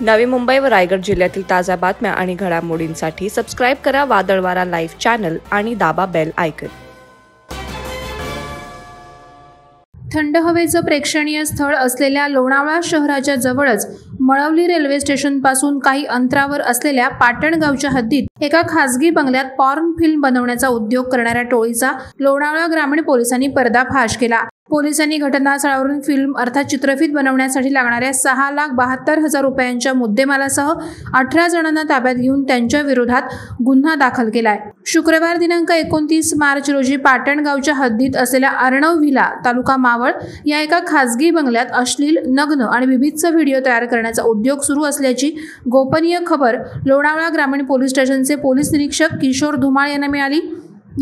नवी मुंबई व रायगड जिल्ह्यातील ताज्या बातम्या आणि घडामोडींसाठी सबस्क्राईब करा वादळवारा लाईव्ह चॅनल आणि दाबा बेल आयकॉन। थंड हवेचं प्रेक्षणीय स्थळ असलेल्या लोणावळा शहराच्या जवळच मळवली रेल्वे स्टेशनपासून काही अंतरावर असलेल्या पाटण गावच्या हद्दीत एका खासगी बंगल्यात पॉर्न फिल्म बनवण्याचा उद्योग करणाऱ्या टोळीचा लोणावळा ग्रामीण पोलिसांनी पर्दाफाश केला। पोलिसांनी घटनास्थळावरून फिल्म अर्थात चित्रफित बनवण्यासाठी लागणाऱ्या 6,72,000 रुपयांच्या मुद्देमालासह 18 जणांना ताब्यात घेऊन त्यांच्या विरोधात गुन्हा दाखल केलाय। शुक्रवार दिनांक 29 मार्च रोजी पाटण गावच्या हद्दीत असलेल्या अर्णव व्हिला तालुका मावळ या एका खासगी बंगल्यात अश्लील, नग्न आणि विभिन्न व्हिडिओ तयार करण्याचा उद्योग सुरू असल्याची गोपनीय खबर लोणावळा ग्रामीण पोलीस स्टेशनचे पोलीस निरीक्षक किशोर धुमाळ यांना मिळाली।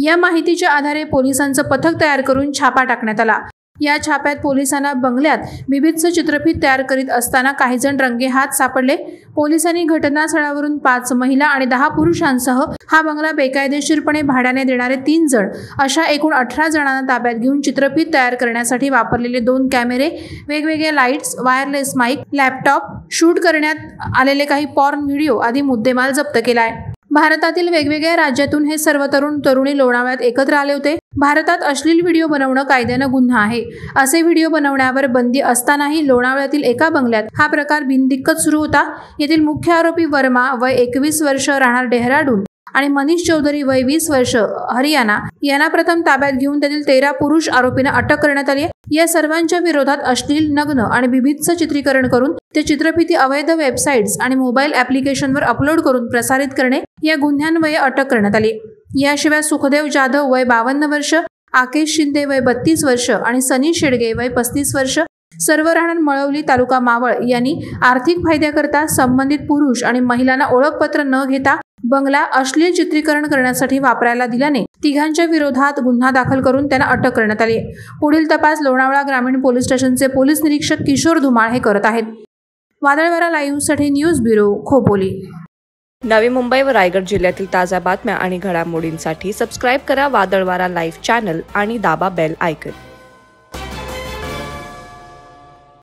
या माहितीच्या आधारे पोलिसांचं पथक तयार करून छापा टाकण्यात आला। या छाप्यात पोलिसांना बंगल्यात विभिन्न चित्रफित तयार करीत असताना काही जण रंगेहात सापडले। पोलिसांनी घटनास्थळावरून 5 महिला आणि 10 पुरुषांसह हा बंगला बेकायदेशीरपणे भाड्याने देणारे 3 जण अशा एकूण 18 जणांना ताब्यात घेऊन चित्रफित तयार करण्यासाठी वापरलेले 2 कॅमेरे, वेगवेगळे lights, wireless mic, laptop, shoot करण्यात आलेले काही पॉर्न व्हिडिओ आदी मुद्देमाल जप्त केलाय। भारतातील वेगवेगळ्या राज्यातून हे सर्व तरुण तरुणी लोणावळ्यात एकत्र आले होते। भारतात अश्लील व्हिडिओ बनवणं कायद्यानं गुन्हा आहे। असे व्हिडिओ बनवण्यावर बंदी असतानाही लोणावळ्यातील एका बंगल्यात हा प्रकार बिनदिक्कत सुरू होता। येथील मुख्य आरोपी वर्मा वय 21 वर्ष राहणार डेहराडून आणि मनीष चौधरी वय 20 वर्ष हरियाणा यांना प्रथम ताब्यात घेऊन त्यातील 13 पुरुष आरोपींना अटक करण्यात आली। या सर्वांच्या विरोधात अश्लील, नग्न आणि विभिन्न चित्रीकरण करून ते चित्रफिती अवैध वेबसाईट्स आणि मोबाईल ॲप्लिकेशनवर अपलोड करून प्रसारित करणे या गुन्ह्यांन्वये अटक करण्यात आली। याशिवाय सुखदेव जाधव वय 52 वर्ष, आकेश शिंदे वय 32 वर्ष आणि सनी शेडगे वय 35 वर्ष सर्व राहणार मळवली तालुका मावळ यांनी आर्थिक फायद्याकरता संबंधित पुरुष आणि महिलांना ओळखपत्र न घेता बंगला अश्लील चित्रीकरण करण्यासाठी वापरायला दिल्याने तिघांच्या विरोधात गुन्हा दाखल करून त्यांना अटक करण्यात आली। पुढील तपास लोणावळा ग्रामीण पोलीस स्टेशनचे पोलीस निरीक्षक किशोर धुमाळ हे करत आहेत। वादळवारा लाईव्हसाठी न्यूज ब्युरो, खोपोली। नवी मुंबई व रायगड जिल्ह्यातील ताज्या बातम्या आणि घडामोडींसाठी सबस्क्राईब करा वादळवारा लाईव्ह चॅनल आणि दाबा बेल आयकॉन।